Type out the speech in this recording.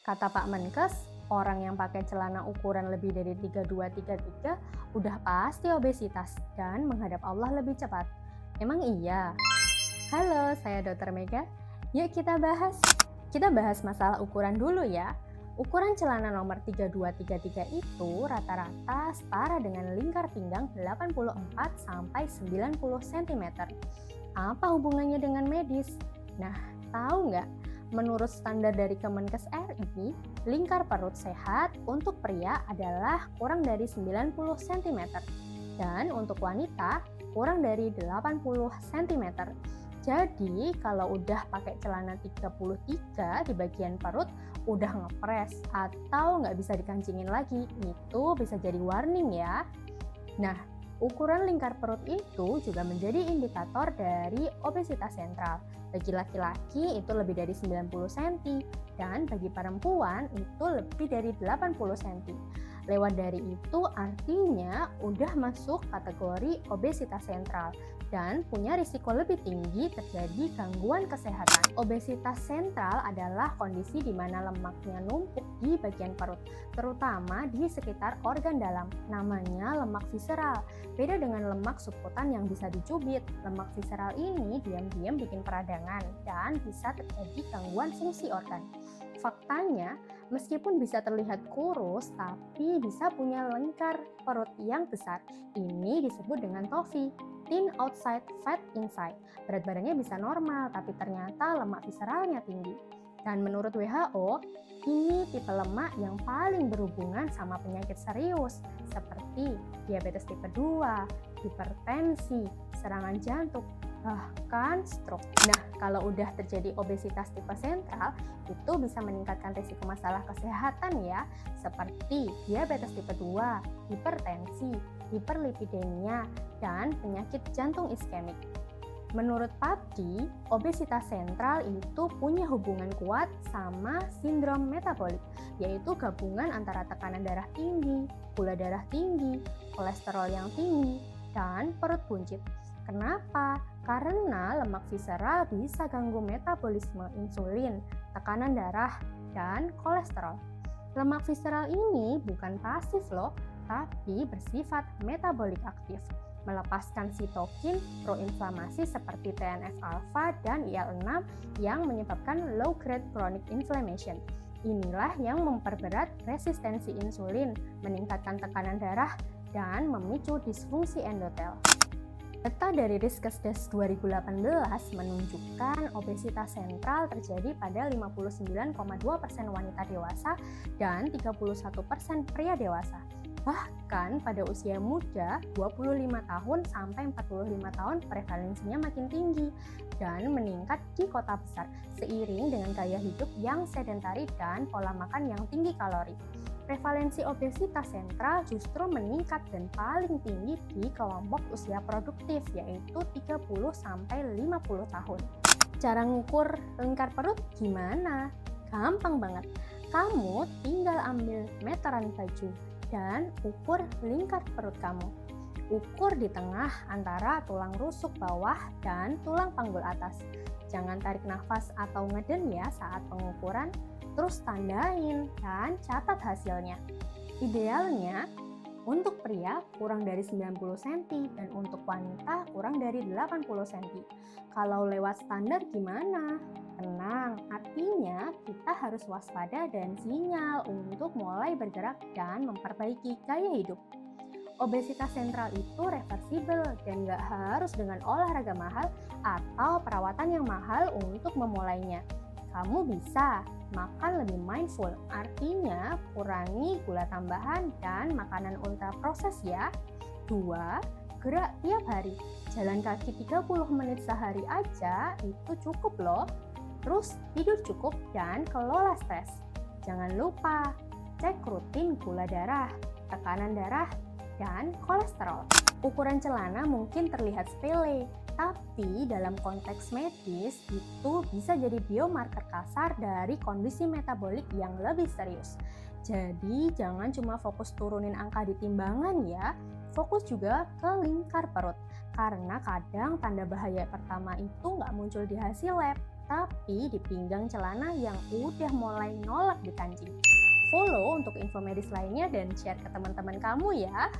Kata Pak Menkes, orang yang pakai celana ukuran lebih dari 32-33 udah pasti obesitas dan menghadap Allah lebih cepat. Emang iya? Halo, saya Dr. Mega. Yuk kita bahas. Kita bahas masalah ukuran dulu ya. Ukuran celana nomor 32-33 itu rata-rata setara dengan lingkar pinggang 84-90 cm. Apa hubungannya dengan medis? Nah, tahu nggak? Menurut standar dari Kemenkes RI, lingkar perut sehat untuk pria adalah kurang dari 90 cm dan untuk wanita kurang dari 80 cm. Jadi kalau udah pakai celana 33 di bagian perut udah ngepres atau nggak bisa dikancingin lagi, itu bisa jadi warning ya. Nah, ukuran lingkar perut itu juga menjadi indikator dari obesitas sentral. Bagi laki-laki itu lebih dari 90 cm dan bagi perempuan itu lebih dari 80 cm. Lewat dari itu artinya udah masuk kategori obesitas sentral dan punya risiko lebih tinggi terjadi gangguan kesehatan. Obesitas sentral adalah kondisi di mana lemaknya numpuk di bagian perut, terutama di sekitar organ dalam. Namanya lemak visceral. Beda dengan lemak subkutan yang bisa dicubit, lemak visceral ini diam-diam bikin peradangan dan bisa terjadi gangguan fungsi organ. Faktanya, meskipun bisa terlihat kurus, tapi bisa punya lingkar perut yang besar. Ini disebut dengan TOFI, thin outside, fat inside. Berat badannya bisa normal, tapi ternyata lemak visceralnya tinggi. Dan menurut WHO, ini tipe lemak yang paling berhubungan sama penyakit serius, seperti diabetes tipe 2, hipertensi, serangan jantung, bahkan stroke. Nah, kalau udah terjadi obesitas tipe sentral, itu bisa meningkatkan risiko masalah kesehatan ya, seperti diabetes tipe 2, hipertensi, hiperlipidemia, dan penyakit jantung iskemik. Menurut PABDI, obesitas sentral itu punya hubungan kuat sama sindrom metabolik, yaitu gabungan antara tekanan darah tinggi, gula darah tinggi, kolesterol yang tinggi, dan perut buncit. Kenapa? Karena lemak visceral bisa ganggu metabolisme insulin, tekanan darah, dan kolesterol. Lemak visceral ini bukan pasif loh, tapi bersifat metabolik aktif, melepaskan sitokin proinflamasi seperti TNF-alfa dan IL-6 yang menyebabkan low-grade chronic inflammation. Inilah yang memperberat resistensi insulin, meningkatkan tekanan darah, dan memicu disfungsi endotel. Data dari Riskesdas 2018 menunjukkan obesitas sentral terjadi pada 59,2% wanita dewasa dan 31% pria dewasa. Bahkan pada usia muda 25 tahun sampai 45 tahun prevalensinya makin tinggi dan meningkat di kota besar seiring dengan gaya hidup yang sedentari dan pola makan yang tinggi kalori. Prevalensi obesitas sentral justru meningkat dan paling tinggi di kelompok usia produktif yaitu 30 sampai 50 tahun. Cara ngukur lingkar perut gimana? Gampang banget. Kamu tinggal ambil meteran baju dan ukur lingkar perut kamu. Ukur di tengah antara tulang rusuk bawah dan tulang panggul atas. Jangan tarik nafas atau ngeden ya saat pengukuran, terus tandain dan catat hasilnya. Idealnya, untuk pria kurang dari 90 cm dan untuk wanita kurang dari 80 cm. Kalau lewat standar gimana? Tenang, artinya kita harus waspada dan sinyal untuk mulai bergerak dan memperbaiki gaya hidup. Obesitas sentral itu reversibel dan nggak harus dengan olahraga mahal atau perawatan yang mahal untuk memulainya. Kamu bisa makan lebih mindful, artinya kurangi gula tambahan dan makanan ultra proses ya. 2. Gerak tiap hari. Jalan kaki 30 menit sehari aja itu cukup loh. Terus tidur cukup dan kelola stres. Jangan lupa cek rutin gula darah, tekanan darah, dan kolesterol. Ukuran celana mungkin terlihat sepele, tapi dalam konteks medis itu bisa jadi biomarker kasar dari kondisi metabolik yang lebih serius. Jadi jangan cuma fokus turunin angka di timbangan ya, fokus juga ke lingkar perut. Karena kadang tanda bahaya pertama itu nggak muncul di hasil lab, tapi di pinggang celana yang udah mulai nolak dikancing. Follow untuk info medis lainnya dan share ke teman-teman kamu ya.